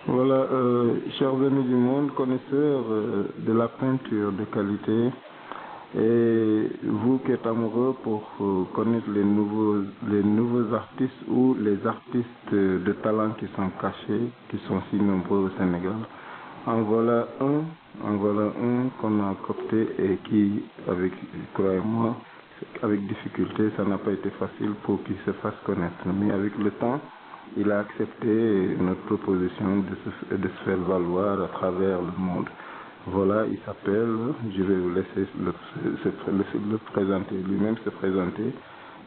Voilà, chers amis du monde, connaisseurs de la peinture de qualité, et vous qui êtes amoureux pour connaître les nouveaux artistes ou les artistes de talent qui sont cachés, qui sont si nombreux au Sénégal, en voilà un qu'on a copté et qui, croyez-moi, avec difficulté, ça n'a pas été facile pour qu'il se fasse connaître. Mais avec le temps, il a accepté notre proposition de se faire valoir à travers le monde. Voilà, il s'appelle, je vais vous laisser le présenter, lui-même se présenter.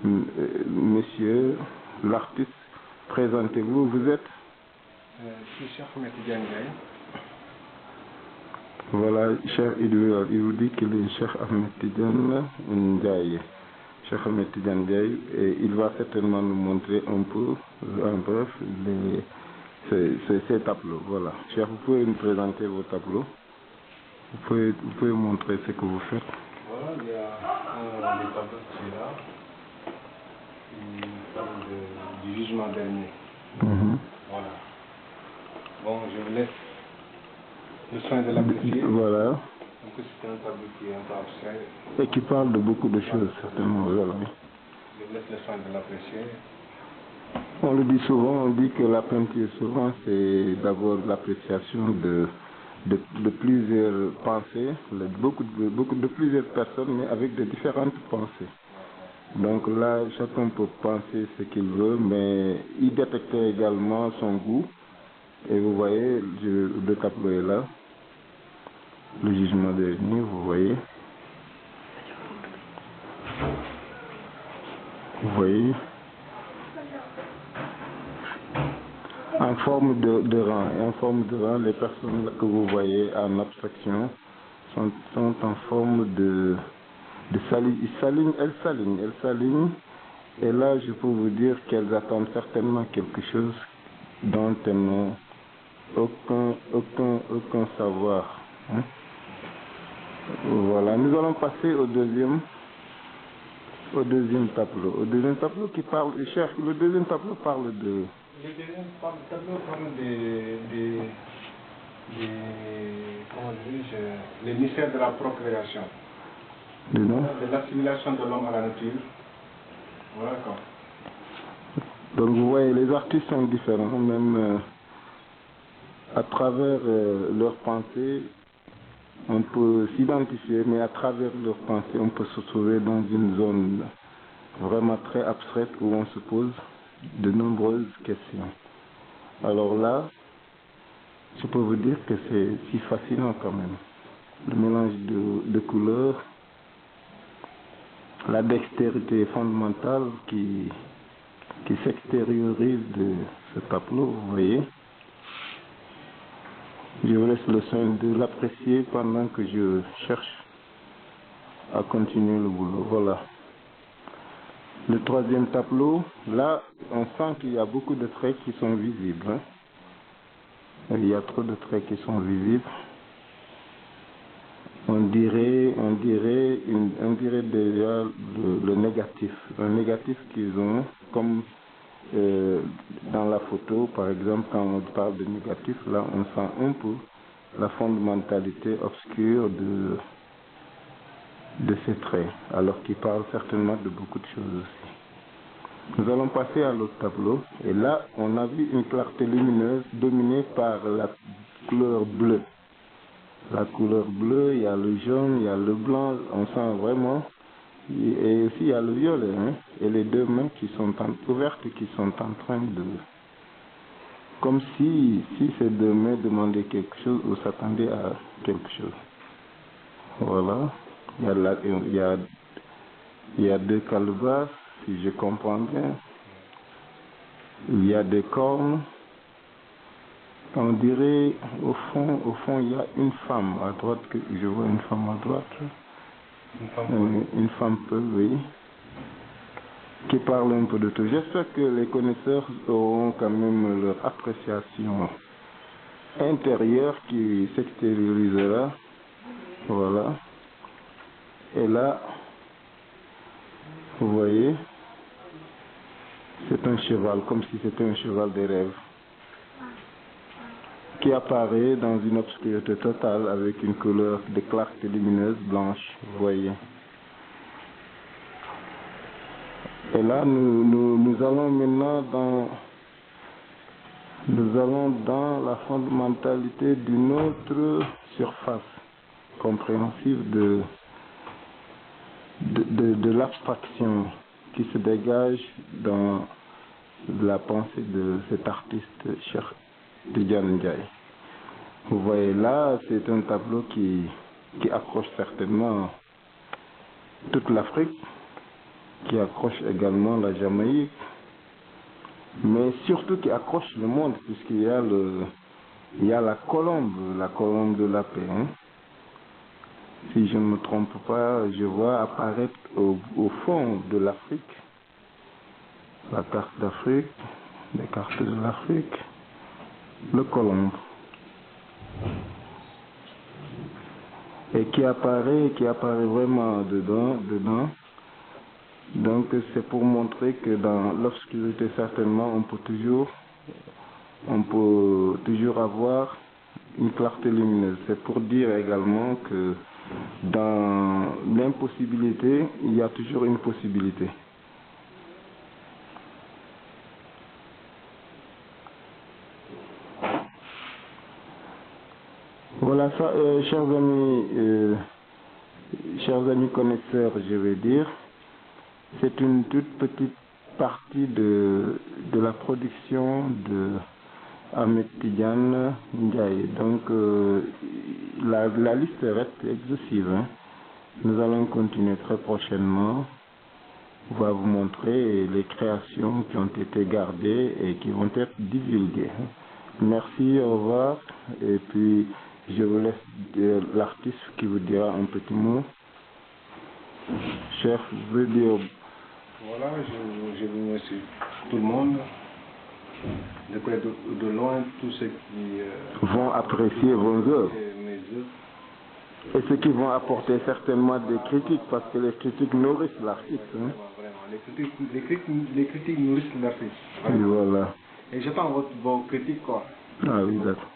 Monsieur l'artiste, présentez-vous, vous êtes Je suis Cheikh Ahmed Tidiane Ndiaye. Voilà, il vous dit qu'il est Cheikh Ahmed Tidiane Ndiaye. Cheikh Ahmed Tidiane Ndiaye, et il va certainement nous montrer un peu, en bref, ces tableaux. Voilà. Cheikh, vous pouvez nous présenter vos tableaux. Vous pouvez montrer ce que vous faites. Voilà, il y a un des tableaux qui est là, qui parle du jugement dernier. Voilà. Bon, je vous laisse le soin de l'apprécier. Voilà. Donc c'est un tableau qui est un peu abstrait. Et qui parle de beaucoup de choses, certainement. Voilà. Je vous laisse le soin de l'apprécier. On le dit souvent, on dit que la peinture, souvent, c'est d'abord l'appréciation de plusieurs pensées, de plusieurs personnes, mais avec de différentes pensées. Donc là, chacun peut penser ce qu'il veut, mais il détecte également son goût. Et vous voyez, le tableau est là, le jugement dernier, vous voyez. Vous voyez, en forme de rang. Et en forme de rang, les personnes que vous voyez en abstraction sont en forme de s'aligne. Elles s'alignent. Et là, je peux vous dire qu'elles attendent certainement quelque chose dont elles n'ont aucun savoir. Hein. Voilà, nous allons passer au deuxième tableau. Au deuxième tableau qui parle, le deuxième tableau parle de... Le deuxième tableau parle comment dirais-je, les mystères de la procréation. De l'assimilation de l'homme à la nature. Voilà quoi. Donc vous voyez, les artistes sont différents, même à travers leurs pensées, on peut s'identifier, mais à travers leurs pensées, on peut se trouver dans une zone vraiment très abstraite où on se pose de nombreuses questions. Alors là, je peux vous dire que c'est si fascinant quand même. Le mélange de couleurs, la dextérité fondamentale qui s'extériorise de ce tableau, vous voyez. Je vous laisse le soin de l'apprécier pendant que je cherche à continuer le boulot. Voilà. Le troisième tableau, là, on sent qu'il y a beaucoup de traits qui sont visibles. Hein. Il y a trop de traits qui sont visibles. On dirait déjà le négatif. Un négatif qu'ils ont, comme dans la photo, par exemple, quand on parle de négatif, là, on sent un peu la fondamentalité obscure de ces traits, alors qu'ils parlent certainement de beaucoup de choses aussi. Nous allons passer à l'autre tableau, et là, on a vu une clarté lumineuse dominée par la couleur bleue. La couleur bleue, il y a le jaune, il y a le blanc, on sent vraiment, et aussi il y a le violet, hein, et les deux mains qui sont ouvertes, qui sont en train de... Comme si ces deux mains demandaient quelque chose ou s'attendaient à quelque chose. Voilà. Il y a deux calebasses, si je comprends bien. Il y a des cornes. On dirait, au fond, il y a une femme à droite, que je vois une femme à droite. Une femme peu, oui. Qui parle un peu de tout. J'espère que les connaisseurs auront quand même leur appréciation intérieure qui s'extériorisera. Voilà. Et là, vous voyez, c'est un cheval, comme si c'était un cheval des rêves. qui apparaît dans une obscurité totale avec une couleur de clarté lumineuse blanche, vous voyez. Et là, nous allons maintenant dans la fondamentalité d'une autre surface compréhensive de l'abstraction qui se dégage dans la pensée de cet artiste, Cheikh Tidiane Ndiaye. Vous voyez là, c'est un tableau qui accroche certainement toute l'Afrique, qui accroche également la Jamaïque, mais surtout qui accroche le monde, puisqu'il y a la colombe de la paix. Hein. Si je ne me trompe pas, je vois apparaître au fond de l'Afrique, la carte d'Afrique, les cartes de l'Afrique, le colombe. Et qui apparaît vraiment dedans. Donc c'est pour montrer que dans l'obscurité, certainement, on peut toujours avoir une clarté lumineuse. C'est pour dire également que dans l'impossibilité, il y a toujours une possibilité. Voilà ça, chers amis connaisseurs, je vais dire, c'est une toute petite partie de la production de Ahmed Tidiane Ndiaye. Donc la liste reste exhaustive. Hein. Nous allons continuer très prochainement. On va vous montrer les créations qui ont été gardées et qui vont être divulguées. Merci, au revoir. Et puis, je vous laisse l'artiste qui vous dira un petit mot. Chef, vous voulez dire... Voilà, je vous remercie tout le monde, de près de loin, tous ceux qui vont apprécier vos œuvres. Mes œuvres. Et ceux qui vont apporter certainement des critiques, parce que les critiques nourrissent l'artiste. Hein. Vraiment. Les critiques nourrissent l'artiste. Voilà. Et j'attends vos critiques, quoi. Ah oui, d'accord.